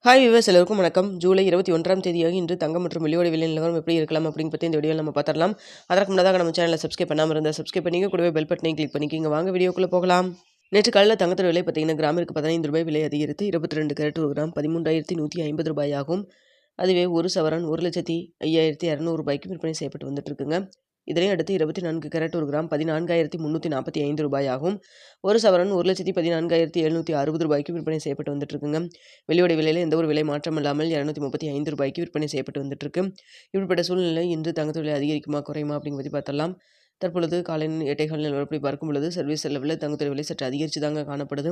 Hi viewers, எல்லோருக்கும் வணக்கம். ஜூலை 21ஆம் தேதியாக இன்று தங்கம் மற்றும் வெள்ளியோட விலை நிலவரம் எப்படி இருக்கலாம் அப்படின்னு பற்றி இந்த வீடியோவில் நம்ம பார்த்துடலாம். அதற்கு முன்னதாக நம்ம சேனலில் சப்ஸ்கிரைப் பண்ணாமல் இருந்தால் சப்ஸ்கிரைப் பண்ணிங்க, கூடவே பெல் பட்டனை கிளிக் பண்ணிக்கிங்க. வாங்க வீடியோக்குள்ளே போகலாம். நேற்று காலையில் தங்கத்தோட விலை பார்த்தீங்கன்னா கிராமிற்கு 15 ரூபாய் விலை அதிகரித்து 22 கேரட் 1 கிராம் 13,150 ரூபாய் ஆகும். அதுவே ஒரு சவரன் 1,05,200 ரூபாய்க்கு விற்பனை செய்யப்பட்டு வந்துட்டு இருக்குங்க. இதனை அடுத்து 24 கேரட் 1 கிராம் 14,345 ரூபாய் ஆகும். ஒரு சவரன் 1,14,760 ரூபாய்க்கு விற்பனை செய்யப்பட்டு வந்துட்டு இருக்குங்க. வெள்ளியோட விலையில் எந்த ஒரு விலை மாற்றம் இல்லாமல் 235 ரூபாய்க்கு விற்பனை செய்யப்பட்டு வந்துட்டு இருக்கு. இப்படிப்பட்ட சூழ்நிலை இன்று தங்கத்தோட விலை அதிகரிக்குமா குறையுமா அப்படிங்கிறத பற்றி பார்த்தலாம். தற்பொழுது காலையின் 8 நிலவரப்படி பார்க்கும் பொழுது சர்வீஸ் செலவில் தங்கத்தோட விலை சற்று அதிகரித்து தாங்க காணப்படுது.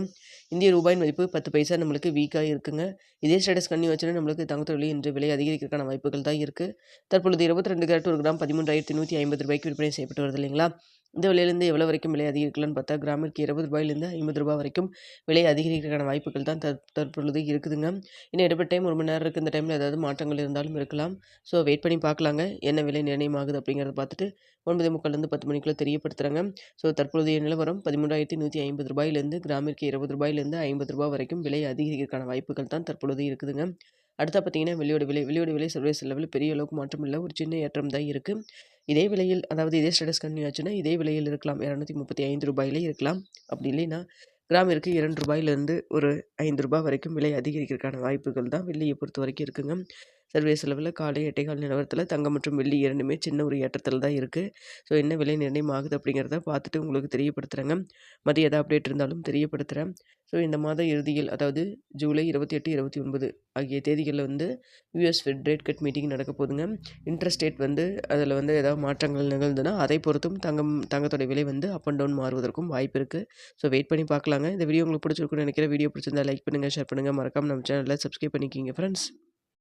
இந்திய ரூபாயின் மதிப்பு 10 பைசா நம்மளுக்கு வீக்காக இருக்குங்க. இதே ஸ்டேட்டஸ் கண்ணி வச்சுன்னா நம்மளுக்கு தங்கத்தோட விலை இன்று விலை அதிகரிக்கிறதுக்கான வாய்ப்புகள் தான் இருக்குது. தற்பொழுது 22 கேரட் 1 கிராம் 13,150 ரூபாய்க்கு விற்பனை செய்யப்பட்டு வருது இல்லைங்களா. இந்த விலையிலேருந்து எவ்வளோ வரைக்கும் விலை அதிகரிக்கலான்னு பார்த்தா கிராமிற்கு 20 ரூபாயிலேருந்து 50 ரூபாய் வரைக்கும் விலை அதிகரிக்கிறதுக்கான வாய்ப்புகள் தான் தற்பொழுது இருக்குதுங்க. இன்னும் இடைப்பட்ட டைம் 1 மணி நேரம் இருக்குது. இந்த டைமில் ஏதாவது மாற்றங்கள் இருந்தாலும் இருக்கலாம். ஸோ வெயிட் பண்ணி பார்க்கலாங்க. என்ன விலை நிர்ணயம் ஆகுது அப்படிங்கிறத பார்த்துட்டு 9:45 10 மணிக்குள்ளே தெரியப்படுத்துகிறாங்க. ஸோ தற்போதைய நிலவரம் 13,150 ரூபாயிலேருந்து கிராமிற்கு 20 ரூபாயிலேருந்து 50 ரூபாய் வரைக்கும் விலை அதிகரிக்கிறதுக்கான வாய்ப்புகள் தான் தற்பொழுது இருக்குதுங்க. அடுத்தா பார்த்தீங்கன்னா வெள்ளியோட விலை சர்வீஸ் லெவலில் பெரிய அளவுக்கு மாற்றம் இல்லை, ஒரு சின்ன ஏற்றம் தான் இருக்குது. இதே விலையில், அதாவது இதே ஸ்டேட்டஸ் கன்டினியூ ஆச்சுன்னா இதே விலையில் இருக்கலாம், 235 ரூபாயிலே இருக்கலாம். அப்படி இல்லைன்னா கிராமிற்கு 2 ரூபாயிலிருந்து ஒரு 5 ரூபாய் வரைக்கும் விலை அதிகரிக்கிறதுக்கான வாய்ப்புகள் தான் வெள்ளியை பொறுத்த வரைக்கும் இருக்குங்க. சர்வீஸ் லெவலில் காலை 8:15 நிலவரத்தில் தங்கம் மற்றும் வெள்ளி இரண்டுமே சின்ன ஒரு ஏற்றத்தில் தான் இருக்குது. ஸோ என்ன விலை நிர்ணயம் ஆகுது அப்படிங்கிறத பார்த்துட்டு உங்களுக்கு தெரியப்படுத்துகிறேங்க. மதிய எதாவது அப்டேட் இருந்தாலும் தெரியப்படுத்துகிறேன். ஸோ இந்த மாத இறுதியில், அதாவது ஜூலை 28, 29 ஆகிய தேதிகளில் US fed rate cut meeting நடக்க போகுதுங்க. இன்ட்ரெஸ்ட் ரேட் அதில் ஏதாவது மாற்றங்கள் நிகழ்ந்ததுன்னா அதை பொறுத்தும் தங்கத்தோட விலை அப் அண்ட் டவுன் மாறுவதற்கும் வாய்ப்பு இருக்குது. ஸோ வெயிட் பண்ணி பார்க்கலாங்க. இந்த வீடியோ உங்களுக்கு பிடிச்சிருக்குன்னு நினைக்கிறேன். வீடியோ பிடிச்சிருந்தா லைக் பண்ணுங்கள், ஷேர் பண்ணுங்கள். மறக்காமல் நம்ம சேனலில் சப்ஸ்கிரைப் பண்ணிக்கிங்க ஃப்ரெண்ட்ஸ்.